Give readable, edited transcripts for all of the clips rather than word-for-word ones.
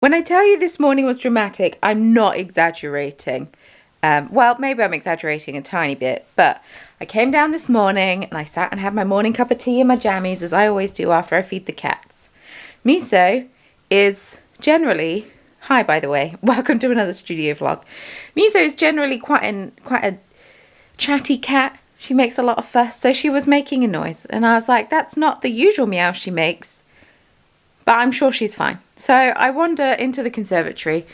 When I tell you this morning was dramatic, I'm not exaggerating. Well, maybe I'm exaggerating a tiny bit, but I came down this morning and I sat and had my morning cup of tea and my jammies, as I always do after I feed the cats. Miso is generally... Hi, by the way. Welcome to another studio vlog. Miso is generally quite a chatty cat. She makes a lot of fuss, so she was making a noise. And I was like, that's not the usual meow she makes, but I'm sure she's fine. So I wander into the conservatory,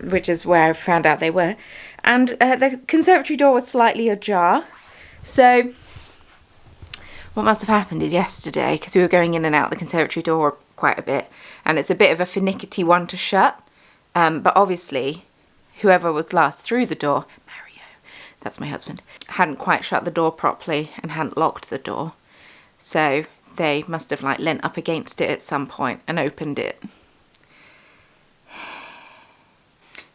which is where I found out they were. And the conservatory door was slightly ajar. So what must have happened is yesterday, because we were going in and out the conservatory door quite a bit, and it's a bit of a finicky one to shut. But obviously, whoever was last through the door, Mario, that's my husband, hadn't quite shut the door properly and hadn't locked the door. So they must have like leant up against it at some point and opened it.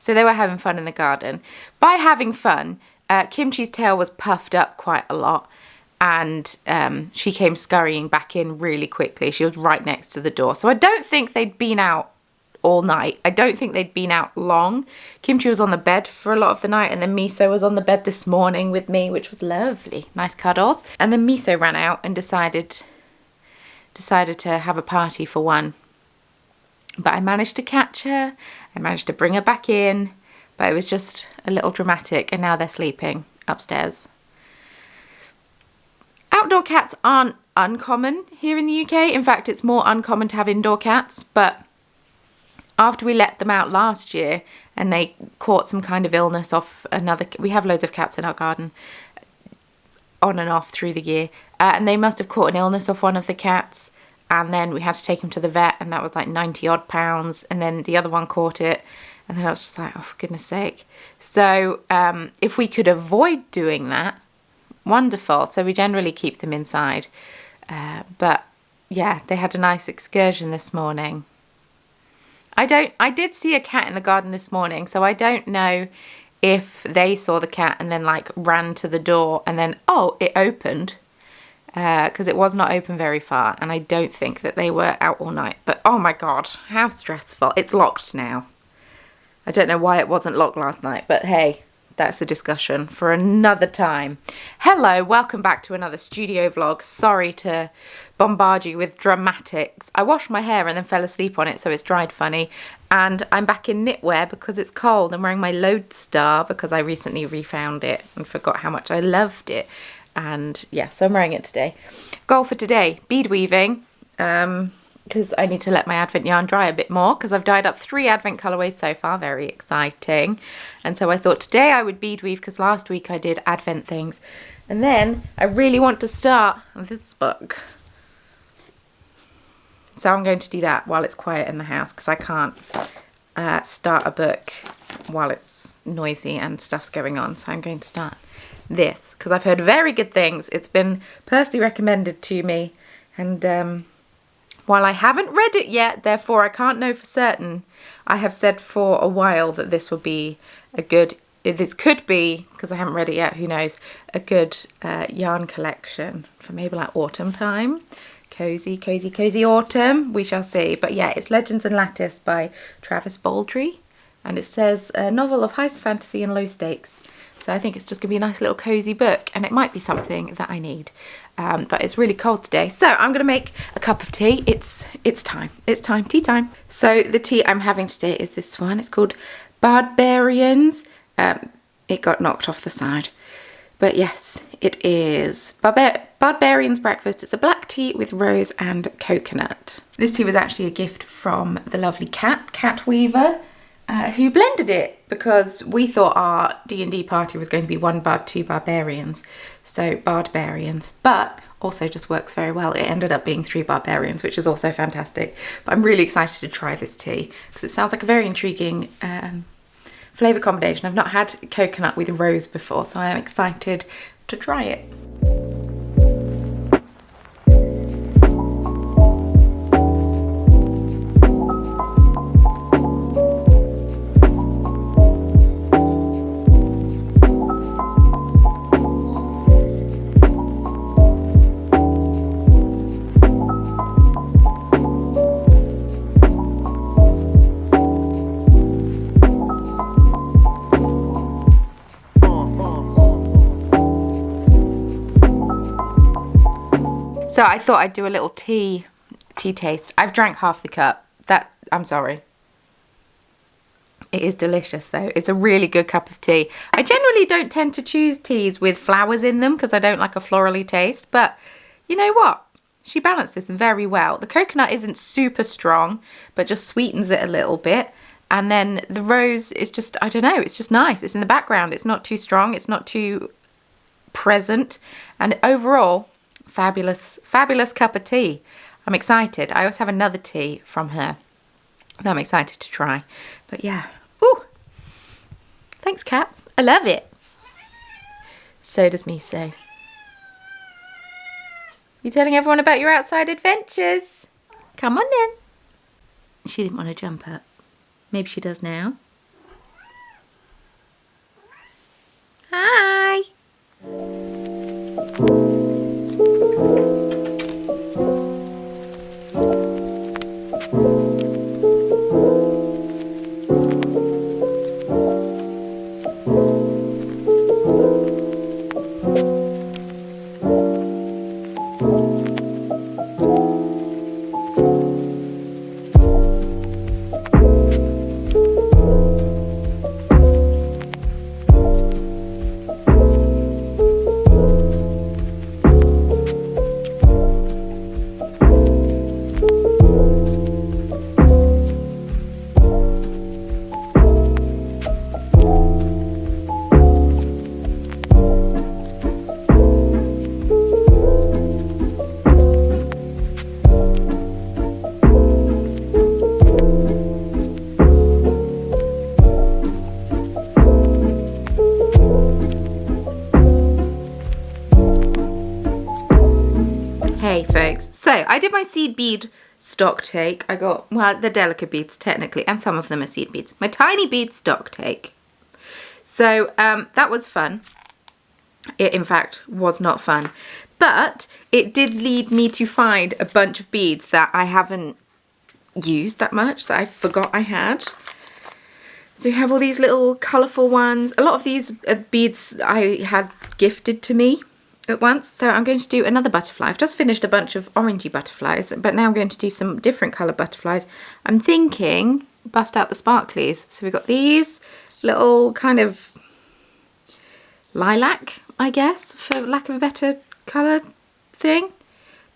So they were having fun in the garden. By having fun, Kimchi's tail was puffed up quite a lot, and she came scurrying back in really quickly. She was right next to the door. So I don't think they'd been out all night. I don't think they'd been out long. Kimchi was on the bed for a lot of the night, and then Miso was on the bed this morning with me, which was lovely. Nice cuddles. And then Miso ran out and decided to have a party for one. But I managed to catch her. I managed to bring her back in. But it was just a little dramatic, and now they're sleeping upstairs. Outdoor cats aren't uncommon here in the UK. In fact, it's more uncommon to have indoor cats. But after we let them out last year and they caught some kind of illness off another... We have loads of cats in our garden on and off through the year. And they must have caught an illness off one of the cats. And then we had to take him to the vet, and that was like 90 odd pounds. And then the other one caught it. And then I was just like, oh, for goodness sake. So if we could avoid doing that, wonderful. So we generally keep them inside. But yeah, they had a nice excursion this morning. I did see a cat in the garden this morning, so I don't know if they saw the cat and then like ran to the door and then, oh, it opened. Because it was not open very far, and I don't think that they were out all night. But oh my god, how stressful. It's locked now. I don't know why it wasn't locked last night, but hey, that's a discussion for another time. Hello, welcome back to another studio vlog. Sorry to bombard you with dramatics. I washed my hair and then fell asleep on it, so it's dried funny. And I'm back in knitwear because it's cold. I'm wearing my Lodestar because I recently refound it and forgot how much I loved it. And yeah, so I'm wearing it today. Goal for today, bead weaving, because I need to let my Advent yarn dry a bit more, because I've dyed up 3 Advent colourways so far, very exciting. And so I thought today I would bead weave, because last week I did Advent things. And then I really want to start this book. So I'm going to do that while it's quiet in the house, because I can't start a book while it's noisy and stuff's going on. So I'm going to start this because I've heard very good things. It's been personally recommended to me, and while I haven't read it yet, therefore I can't know for certain, I have said for a while that this will be a good, this could be, because I haven't read it yet, who knows, a good yarn collection for maybe like autumn time. Cozy, cozy, cozy autumn, we shall see. But yeah, it's Legends and Lattice by Travis Baldry, and it says a novel of high fantasy and low stakes. So I think it's just going to be a nice little cozy book, and it might be something that I need. But it's really cold today, so I'm going to make a cup of tea. It's time. It's time. Tea time. So the tea I'm having today is this one. It's called Barbarians. It got knocked off the side. But yes, it is Barbarians Breakfast. It's a black tea with rose and coconut. This tea was actually a gift from the lovely Cat Weaver, who blended it, because we thought our D&D party was going to be 1 bard, 2 barbarians, so barbarians, but also just works very well. It ended up being 3 barbarians, which is also fantastic. But I'm really excited to try this tea because it sounds like a very intriguing flavour combination. I've not had coconut with rose before, so I am excited to try it. So I thought I'd do a little tea taste. I've drank half the cup. I'm sorry. It is delicious though. It's a really good cup of tea. I generally don't tend to choose teas with flowers in them because I don't like a florally taste, but you know what? She balanced this very well. The coconut isn't super strong, but just sweetens it a little bit. And then the rose is just, I don't know, it's just nice. It's in the background. It's not too strong. It's not too present. And overall, fabulous, fabulous cup of tea. I'm excited. I also have another tea from her that I'm excited to try. But yeah. Ooh. Thanks, Kat. I love it. So does Miso. You telling everyone about your outside adventures? Come on then. She didn't want to jump up. Maybe she does now. Hi. Hey folks, so I did my seed bead stock take. I got, well, they're delicate beads technically, and some of them are seed beads. My tiny bead stock take. So that was fun. It in fact was not fun, but it did lead me to find a bunch of beads that I haven't used that much, that I forgot I had. So we have all these little colourful ones. A lot of these beads I had gifted to me at once. So I'm going to do another butterfly. I've just finished a bunch of orangey butterflies, but now I'm going to do some different colour butterflies. I'm thinking bust out the sparklies. So we've got these little kind of lilac, I guess, for lack of a better colour thing,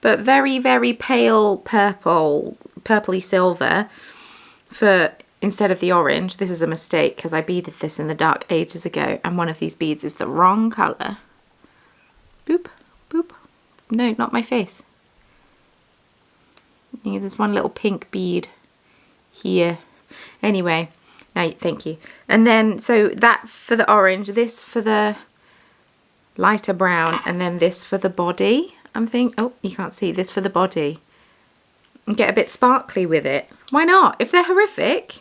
but very, very pale purple, purpley silver for instead of the orange. This is a mistake because I beaded this in the dark ages ago, and one of these beads is the wrong colour. Boop, boop. No, not my face. Yeah, there's one little pink bead here. Anyway, no, thank you. And then, so that for the orange, this for the lighter brown, and then this for the body. I'm thinking, oh, you can't see, this for the body. And get a bit sparkly with it. Why not? If they're horrific,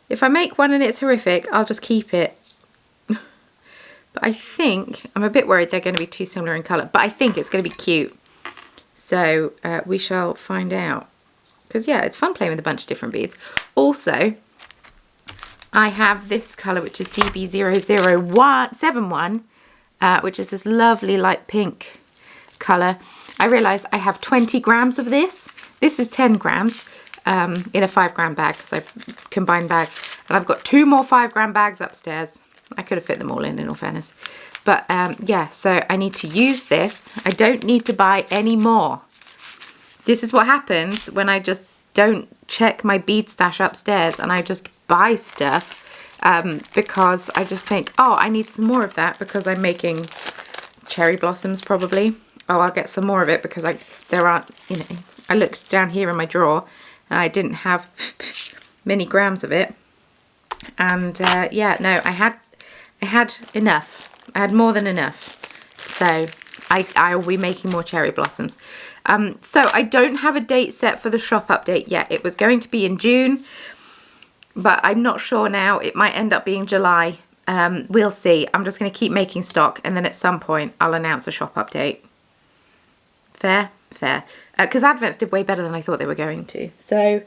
if I make one and it's horrific, I'll just keep it. But I think, I'm a bit worried they're going to be too similar in colour, but I think it's going to be cute. So we shall find out. Because yeah, it's fun playing with a bunch of different beads. Also, I have this colour, which is DB00171, which is this lovely light pink colour. I realised I have 20 grams of this. This is 10 grams in a 5 gram bag because I combined bags. And I've got 2 more 5 gram bags upstairs. I could have fit them all in all fairness. But yeah, so I need to use this. I don't need to buy any more. This is what happens when I just don't check my bead stash upstairs and I just buy stuff because I just think, oh, I need some more of that because I'm making cherry blossoms probably. Oh, I'll get some more of it because there aren't, you know, I looked down here in my drawer and I didn't have many grams of it. And yeah, no, I had enough. I had more than enough. So I will be making more cherry blossoms. So I don't have a date set for the shop update yet. It was going to be in June, but I'm not sure now. It might end up being July. We'll see. I'm just going to keep making stock, and then at some point I'll announce a shop update. Fair? Fair. Because Advents did way better than I thought they were going to. So,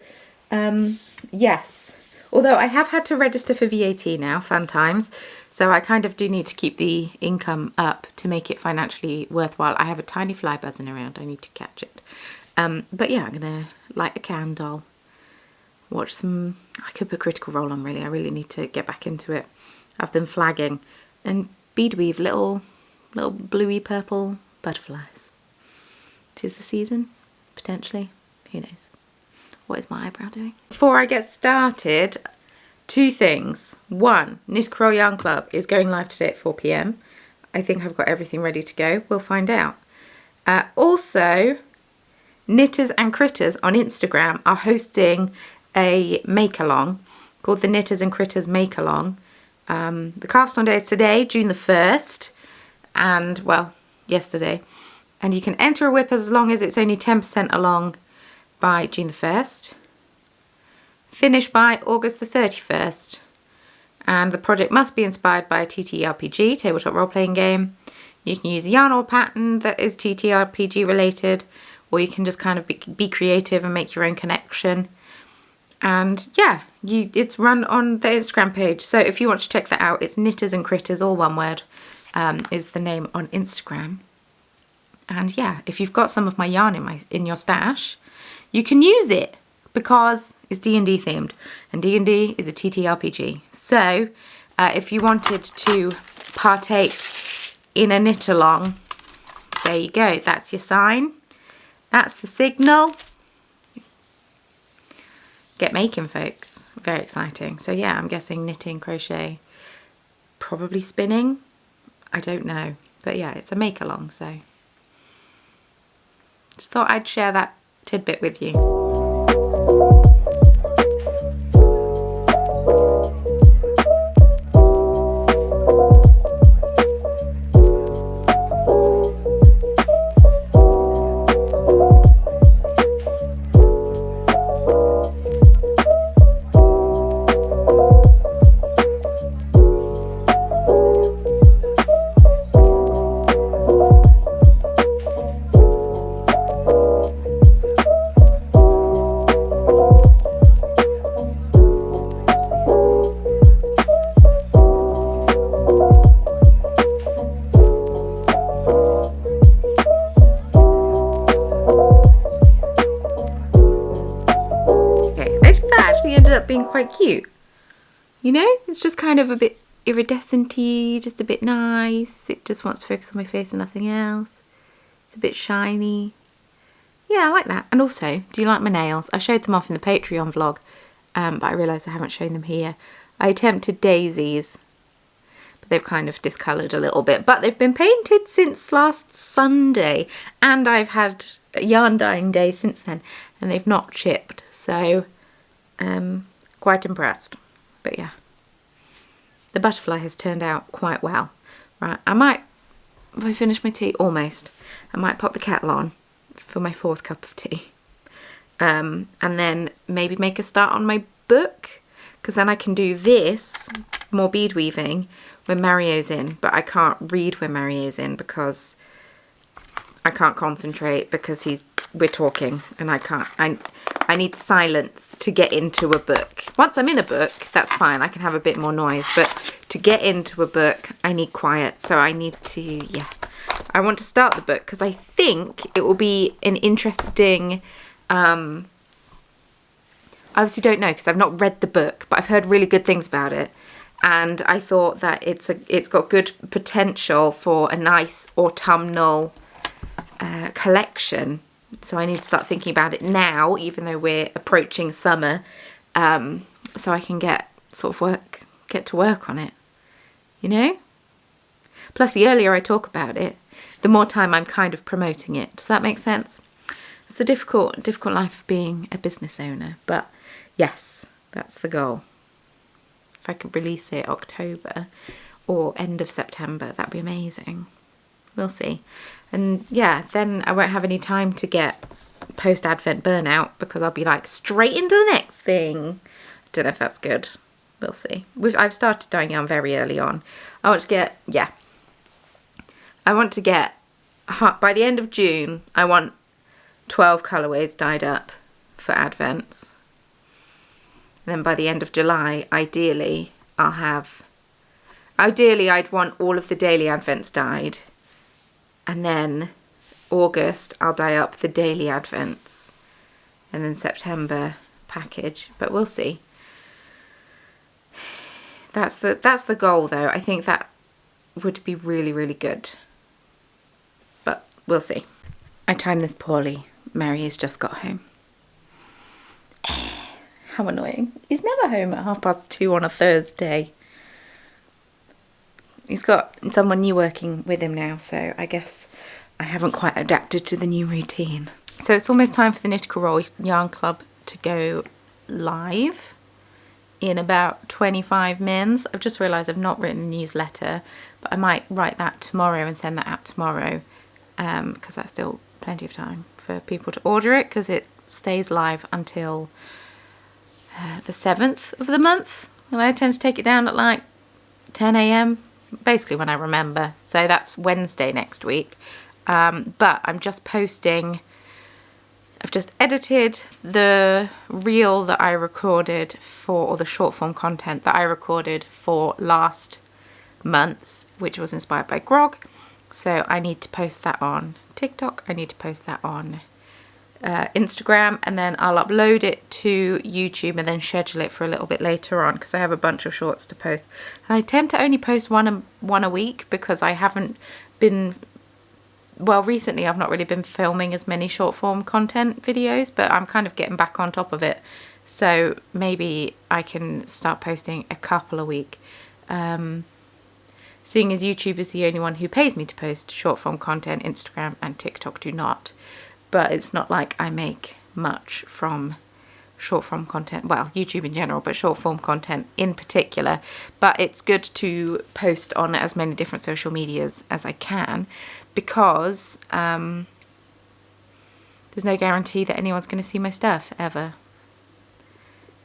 yes. Although I have had to register for VAT now, fun times. So I kind of do need to keep the income up to make it financially worthwhile. I have a tiny fly buzzing around. I need to catch it. But yeah, I'm going to light a candle, watch some... I could put Critical Role on, really. I really need to get back into it. I've been flagging and bead weave little bluey purple butterflies. 'Tis the season, potentially. Who knows? What is my eyebrow doing? Before I get started, 2 things. 1, Knit Crochet Yarn Club is going live today at 4 p.m. I think I've got everything ready to go. We'll find out. Also, Knitters and Critters on Instagram are hosting a make-along called the Knitters and Critters Make-Along. The cast on day is today, June the 1st, and, well, yesterday. And you can enter a WIP as long as it's only 10% along by June the 1st. Finish by August the 31st. And the project must be inspired by a TTRPG, tabletop role-playing game. You can use a yarn or pattern that is TTRPG related, or you can just kind of be creative and make your own connection. And yeah, it's run on the Instagram page. So if you want to check that out, it's Knitters and Critters, all one word, is the name on Instagram. And yeah, if you've got some of my yarn in your stash, you can use it because it's D&D themed, and D&D is a TTRPG. So if you wanted to partake in a knit along, there you go. That's your sign. That's the signal. Get making, folks. Very exciting. So yeah, I'm guessing knitting, crochet, probably spinning. I don't know. But yeah, it's a make along, so just thought I'd share that tidbit with you. Up being quite cute, you know. It's just kind of a bit iridescent-y, just a bit nice. It just wants to focus on my face and nothing else. It's a bit shiny. Yeah, I like that. And also, do you like my nails? I showed them off in the Patreon vlog, but I realised I haven't shown them here. I attempted daisies, but they've kind of discoloured a little bit, but they've been painted since last Sunday, and I've had a yarn dyeing day since then, and they've not chipped, so quite impressed. But yeah, the butterfly has turned out quite well. Right, I might, have I finished my tea? Almost. I might pop the kettle on for my 4th cup of tea. And then maybe make a start on my book, because then I can do this, more bead weaving, when Mario's in. But I can't read when Mario's in because I can't concentrate because we're talking and I can't. I need silence to get into a book. Once I'm in a book, that's fine. I can have a bit more noise. But to get into a book, I need quiet. So I need to, yeah. I want to start the book because I think it will be an interesting... I obviously don't know because I've not read the book, but I've heard really good things about it. And I thought that it's got good potential for a nice autumnal collection. So I need to start thinking about it now, even though we're approaching summer, so I can get to work on it, you know? Plus, the earlier I talk about it, the more time I'm kind of promoting it. Does that make sense? It's the difficult life of being a business owner, but yes, that's the goal. If I could release it October or end of September, that'd be amazing. We'll see. And yeah, then I won't have any time to get post-Advent burnout because I'll be like straight into the next thing. Don't know if that's good. We'll see. I've started dyeing yarn very early on. I want to get by the end of June, I want 12 colourways dyed up for Advents. And then by the end of July, ideally, I Ideally, I'd want all of the daily advents dyed, and then August I'll dye up the daily advents, and then September package, but we'll see. That's the goal though. I think that would be really, really good, but we'll see. I timed this poorly. Mary has just got home. How annoying. He's never home at 2:30 on a Thursday. He's got someone new working with him now, so I guess I haven't quite adapted to the new routine. So it's almost time for the Knitical Roll Yarn Club to go live in about 25 minutes. I've just realised I've not written a newsletter, but I might write that tomorrow and send that out tomorrow, because that's still plenty of time for people to order it, because it stays live until the 7th of the month, and I tend to take it down at like 10 a.m, basically when I remember. So that's Wednesday next week. But I'm just posting, I've just edited the reel that I recorded for, or the short form content that I recorded for last month's, which was inspired by Grog. So I need to post that on TikTok, I need to post that on Instagram, and then I'll upload it to YouTube and then schedule it for a little bit later on, because I have a bunch of shorts to post. And I tend to only post one a week, because I haven't been, well, recently I've not really been filming as many short form content videos, but I'm kind of getting back on top of it, so maybe I can start posting a couple a week. Seeing as YouTube is the only one who pays me to post short form content, Instagram and TikTok do not. But it's not like I make much from short form content, well, YouTube in general, but short form content in particular. But it's good to post on as many different social medias as I can, because there's no guarantee that anyone's going to see my stuff ever.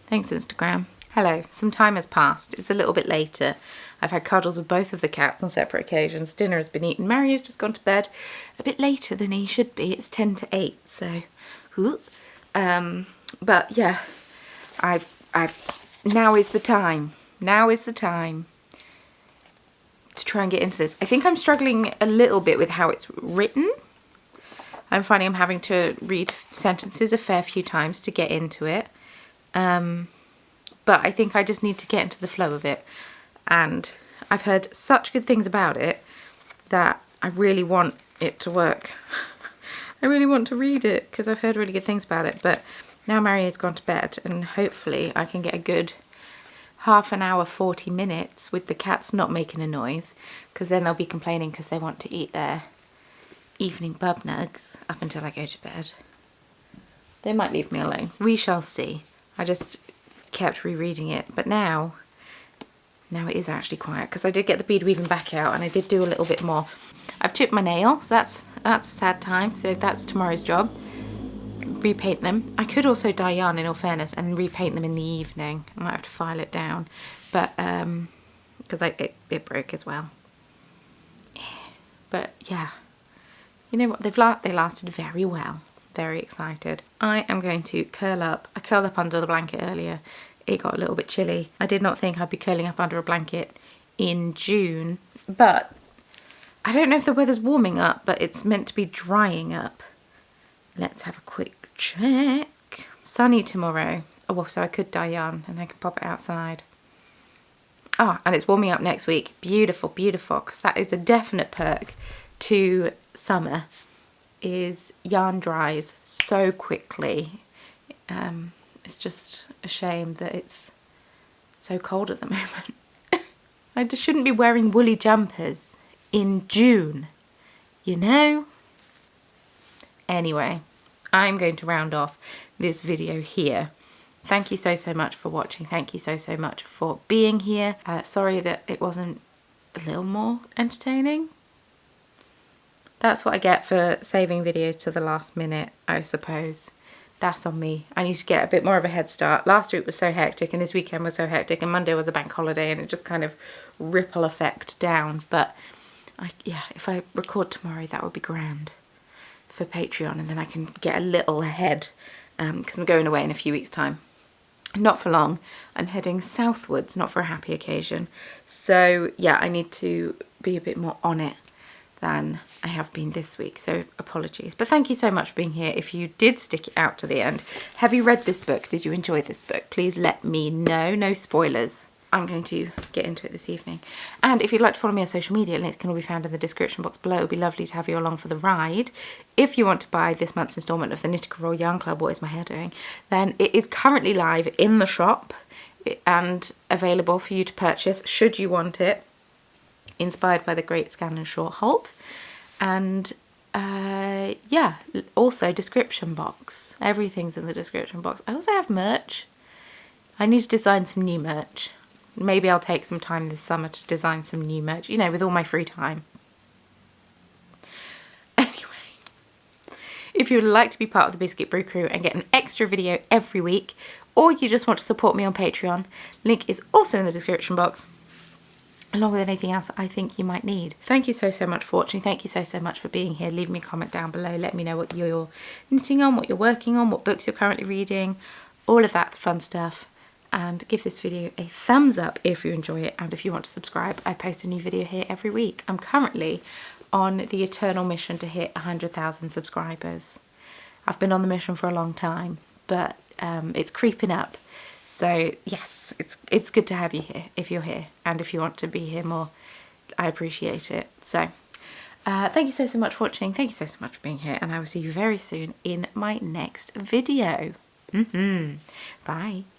Thanks, Instagram. Hello, some time has passed. It's a little bit later. I've had cuddles with both of the cats on separate occasions. Dinner has been eaten. Mary has just gone to bed a bit later than he should be. It's 10 to 8, so... but yeah, now is the time. Now is the time to try and get into this. I think I'm struggling a little bit with how it's written. I'm finding I'm having to read sentences a fair few times to get into it. But I think I just need to get into the flow of it. And I've heard such good things about it that I really want it to work. I really want to read it, because I've heard really good things about it. But now Mary has gone to bed, and hopefully I can get a good half an hour, 40 minutes with the cats not making a noise, because then they'll be complaining because they want to eat their evening bub nugs up until I go to bed. They might leave me alone. We shall see. I just kept rereading it, but now it is actually quiet, because I did get the bead weaving back out and I did do a little bit more. I've chipped my nail, so that's a sad time, so that's tomorrow's job. Repaint them. I could also dye yarn, in all fairness, and repaint them in the evening. I might have to file it down, but because it broke as well. But yeah, you know what, they lasted very well. Very excited. I am going to curl up. I curled up under the blanket earlier. It got a little bit chilly. I did not think I'd be curling up under a blanket in June, but I don't know if the weather's warming up, but it's meant to be drying up. Let's have a quick check. Sunny tomorrow. Oh, well, so I could dye yarn and I could pop it outside. Ah, and it's warming up next week. Beautiful, beautiful, because that is a definite perk to summer, is yarn dries so quickly. It's just a shame that it's so cold at the moment. I just shouldn't be wearing woolly jumpers in June, you know? Anyway, I'm going to round off this video here. Thank you so much for watching. Thank you so much for being here. Sorry that it wasn't a little more entertaining. That's what I get for saving videos to the last minute, I suppose. That's on me. I need to get a bit more of a head start. Last week was so hectic, and this weekend was so hectic, and Monday was a bank holiday, and it just kind of ripple effect down. But yeah, if I record tomorrow, that would be grand for Patreon, and then I can get a little ahead, because I'm going away in a few weeks' time. not for long. I'm heading southwards, not for a happy occasion. So yeah, I need to be a bit more on it than I have been this week, so apologies. But thank you so much for being here. If you did stick it out to the end, have you read this book? Did you enjoy this book? Please let me know. No spoilers. I'm going to get into it this evening. And if you'd like to follow me on social media, links can all be found in the description box below. It would be lovely to have you along for the ride. If you want to buy this month's instalment of the Knitted Royal Yarn Club, What Is My Hair Doing?, then it is currently live in the shop and available for you to purchase should you want it. Inspired by the great Scanlan Shortholt. And yeah, also description box. Everything's in the description box. I also have merch. I need to design some new merch. Maybe I'll take some time this summer to design some new merch, you know, with all my free time. Anyway, if you would like to be part of the Biscuit Brew crew and get an extra video every week, or you just want to support me on Patreon, link is also in the description box, along with anything else that I think you might need. Thank you so much for watching. Thank you so much for being here. Leave me a comment down below. Let me know what you're knitting on, what you're working on, what books you're currently reading, all of that fun stuff. And give this video a thumbs up if you enjoy it. And if you want to subscribe, I post a new video here every week. I'm currently on the eternal mission to hit 100,000 subscribers. I've been on the mission for a long time, but it's creeping up. So yes, it's good to have you here if you're here, and if you want to be here more, I appreciate it. So thank you so much for watching. Thank you so much for being here, and I will see you very soon in my next video. Bye.